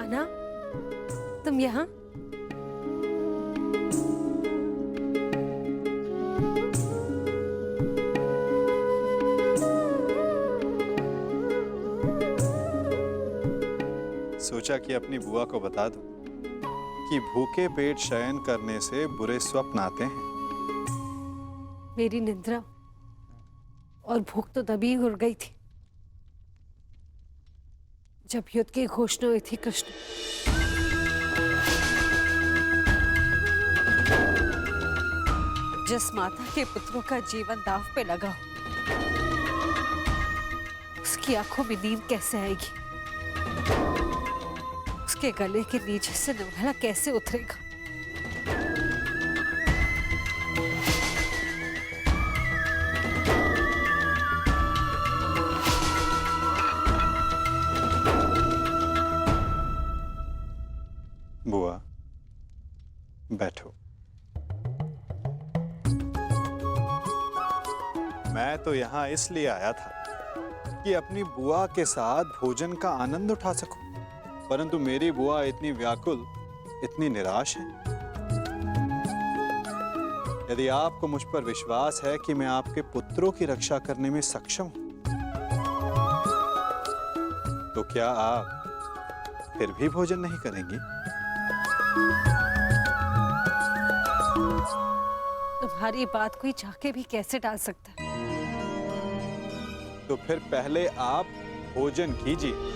आना, तुम यहाँ? सोचा कि अपनी बुआ को बता दूं कि भूखे पेट शयन करने से बुरे स्वप्न आते हैं। मेरी निद्रा और भूख तो तभी उड़ गई थी जब युद्ध की घोषणा हुई थी। कृष्ण, जिस माता के पुत्रों का जीवन दांव पे लगा हो, उसकी आंखों में नींद कैसे आएगी? उसके गले के नीचे से नवाला कैसे उतरेगा? बुआ, बैठो। मैं तो यहाँ इसलिए आया था कि अपनी बुआ के साथ भोजन का आनंद उठा सकूं, परंतु मेरी बुआ इतनी व्याकुल, इतनी निराश है। यदि आपको मुझ पर विश्वास है कि मैं आपके पुत्रों की रक्षा करने में सक्षम हूं, तो क्या आप फिर भी भोजन नहीं करेंगी? तुम्हारी बात कोई चाह के भी कैसे टाल सकता है? तो फिर पहले आप भोजन कीजिए।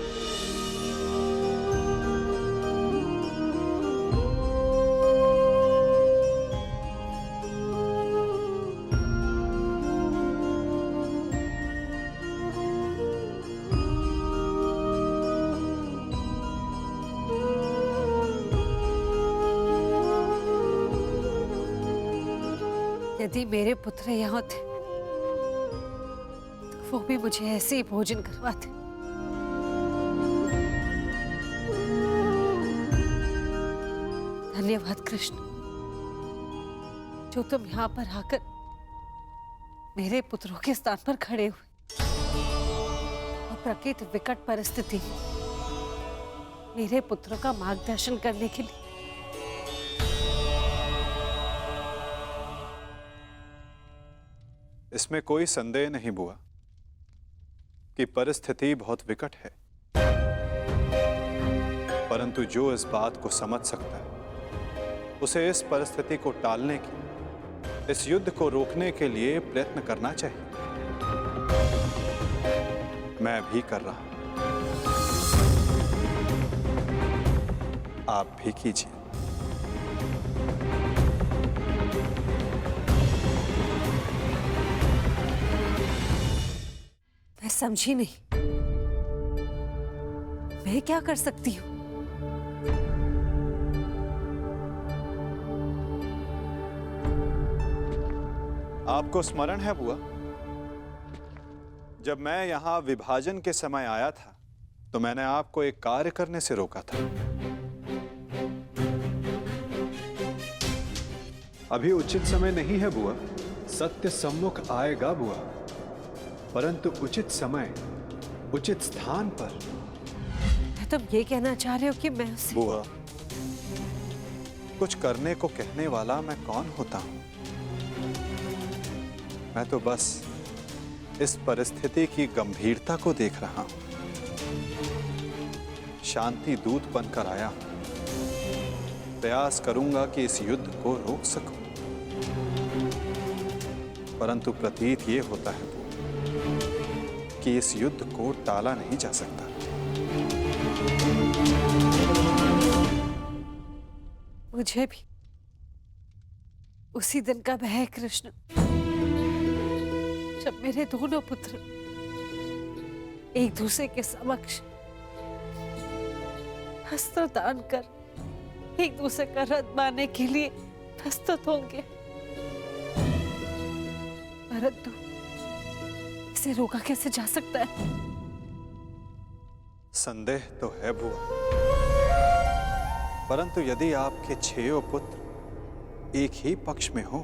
यदि मेरे पुत्र यहाँ होते तो वो भी मुझे ऐसे ही भोजन करवाते। धन्यवाद कृष्ण, जो तुम यहाँ पर आकर मेरे पुत्रों के स्थान पर खड़े हुए और प्रकृति विकट परिस्थिति में मेरे पुत्रों का मार्गदर्शन करने के लिए। इसमें कोई संदेह नहीं बुआ कि परिस्थिति बहुत विकट है, परंतु जो इस बात को समझ सकता है उसे इस परिस्थिति को टालने की, इस युद्ध को रोकने के लिए प्रयत्न करना चाहिए। मैं भी कर रहा हूं, आप भी कीजिए। मैं समझी नहीं, मैं क्या कर सकती हूँ? आपको स्मरण है बुआ, जब मैं यहां विभाजन के समय आया था तो मैंने आपको एक कार्य करने से रोका था। अभी उचित समय नहीं है बुआ, सत्य सम्मुख आएगा बुआ, परंतु उचित समय, उचित स्थान पर। तुम ये कहना चाह रहे हो कि मैं उसे... बुआ, कुछ करने को कहने वाला मैं कौन होता हूं? मैं तो बस इस परिस्थिति की गंभीरता को देख रहा हूं। शांति दूत बनकर आया हूं। प्रयास करूंगा कि इस युद्ध को रोक सकूं, परंतु प्रतीत ये होता है कि इस युद्ध को टाला नहीं जा सकता। मुझे भी उसी दिन का भय है कृष्ण, जब मेरे दोनों पुत्र एक दूसरे के समक्ष अस्त्र दान कर एक दूसरे का रथ मारने के लिए प्रस्तुत होंगे, परंतु इसे रोका कैसे जा सकता है? संदेह तो है बुआ, परंतु यदि आपके 6 पुत्र एक ही पक्ष में हो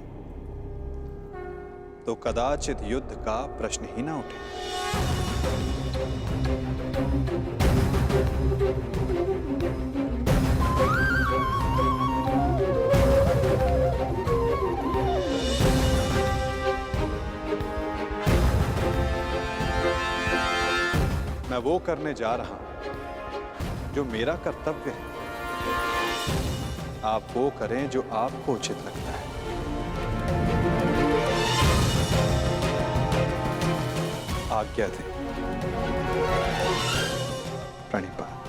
तो कदाचित युद्ध का प्रश्न ही ना उठे। मैं वो करने जा रहा हूं जो मेरा कर्तव्य है। आप वो करें जो आपको उचित लगता है। आज्ञा दें। प्रणिपात।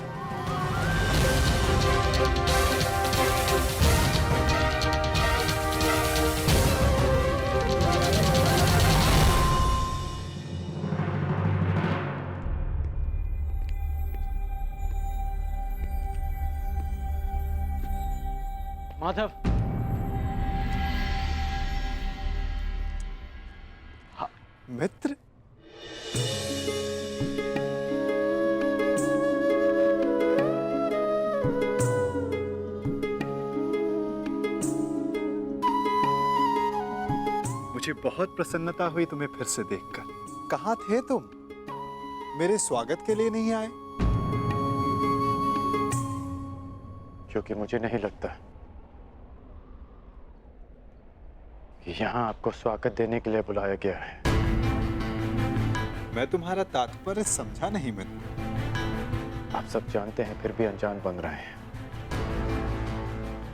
माधव, मित्र, मुझे बहुत प्रसन्नता हुई तुम्हें फिर से देखकर। कहाँ थे तुम? मेरे स्वागत के लिए नहीं आए? क्योंकि मुझे नहीं लगता कि यहाँ आपको स्वागत देने के लिए बुलाया गया है। मैं तुम्हारा तात्पर्य समझा नहीं मित्र। आप सब जानते हैं फिर भी अनजान बन रहे हैं।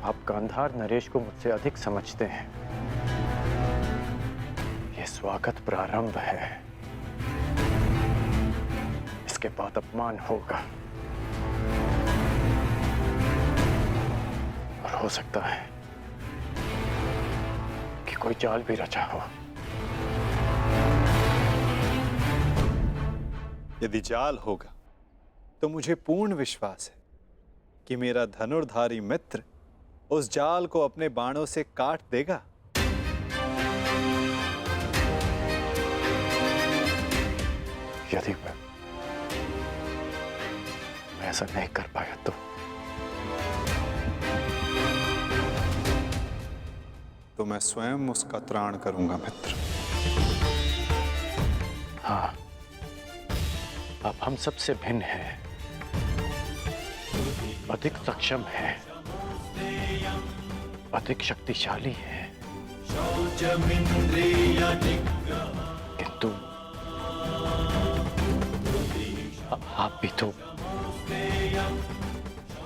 आप गांधार नरेश को मुझसे अधिक समझते हैं। ये स्वागत प्रारंभ है, इसके बाद अपमान होगा और हो सकता है कि कोई जाल भी रचा हो। यदि जाल होगा तो मुझे पूर्ण विश्वास है कि मेरा धनुर्धारी मित्र उस जाल को अपने बाणों से काट देगा। यदि मैं ऐसा नहीं कर पाया तो मैं स्वयं उसका त्राण करूंगा मित्र। हाँ, आप हम सबसे भिन्न हैं, अधिक सक्षम हैं, अधिक शक्तिशाली हैं, किंतु आप भी तो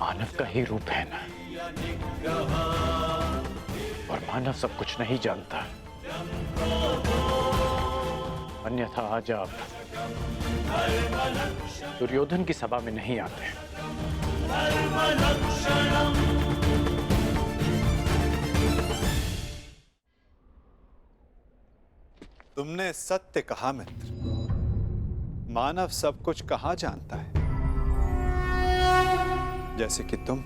मानव का ही रूप है ना, और मानव सब कुछ नहीं जानता। अन्यथा आज आप दुर्योधन की सभा में नहीं आते। तुमने सत्य कहा मित्र। मानव सब कुछ कहाँ जानता है? जैसे कि तुम।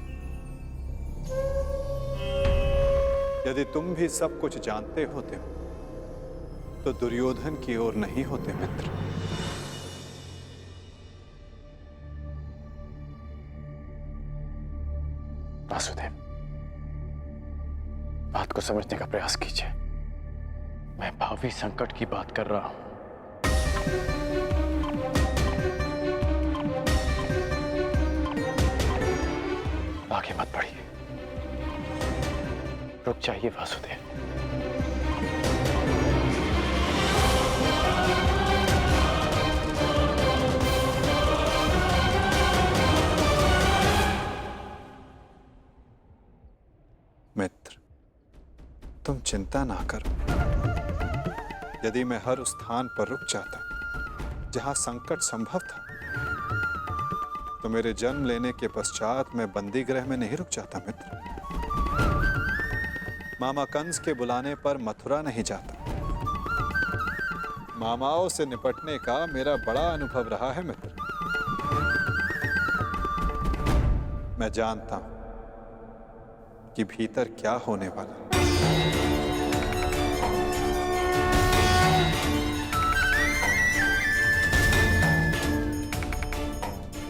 यदि तुम भी सब कुछ जानते होते तो दुर्योधन की ओर नहीं होते मित्र। वासुदेव, बात को समझने का प्रयास कीजिए। मैं भावी संकट की बात कर रहा हूं। आगे मत बढ़िए, रुक जाइए वासुदेव। मित्र, तुम चिंता ना करो। यदि मैं हर उस स्थान पर रुक जाता जहां संकट संभव था तो मेरे जन्म लेने के पश्चात मैं बंदी गृह में नहीं रुक जाता मित्र। मामा कंस के बुलाने पर मथुरा नहीं जाता। मामाओं से निपटने का मेरा बड़ा अनुभव रहा है मित्र। मैं जानता हूं कि भीतर क्या होने वाला है।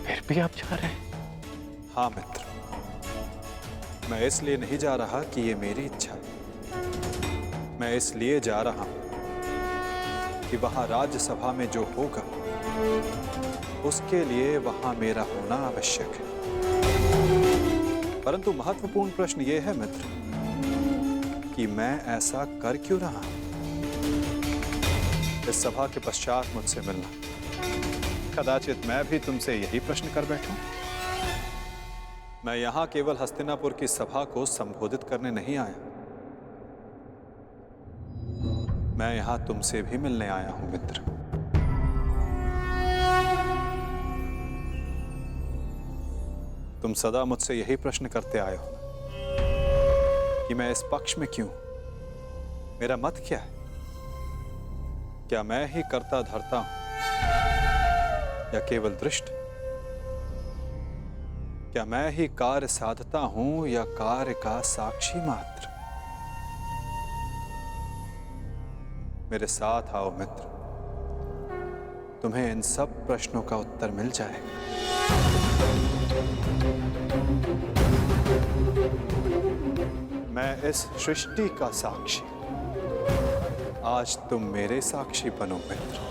फिर भी आप जा रहे हैं? हाँ मित्र, मैं इसलिए नहीं जा रहा कि ये मेरी इच्छा है। मैं इसलिए जा रहा हूं कि वहां राज्यसभा में जो होगा उसके लिए वहां मेरा होना आवश्यक है। परंतु महत्वपूर्ण प्रश्न ये है मित्र कि मैं ऐसा कर क्यों रहा हूं। इस सभा के पश्चात मुझसे मिलना कदाचित मैं भी तुमसे यही प्रश्न कर बैठूं। मैं यहां केवल हस्तिनापुर की सभा को संबोधित करने नहीं आया, मैं यहां तुमसे भी मिलने आया हूं मित्र। तुम सदा मुझसे यही प्रश्न करते आए हो कि मैं इस पक्ष में क्यों, मेरा मत क्या है? क्या मैं ही करता धरता हूं या केवल दृष्ट? क्या मैं ही कार्य साधता हूं या कार्य का साक्षी मात्र? मेरे साथ आओ मित्र, तुम्हें इन सब प्रश्नों का उत्तर मिल जाएगा। मैं इस सृष्टि का साक्षी, आज तुम मेरे साक्षी बनो मित्र।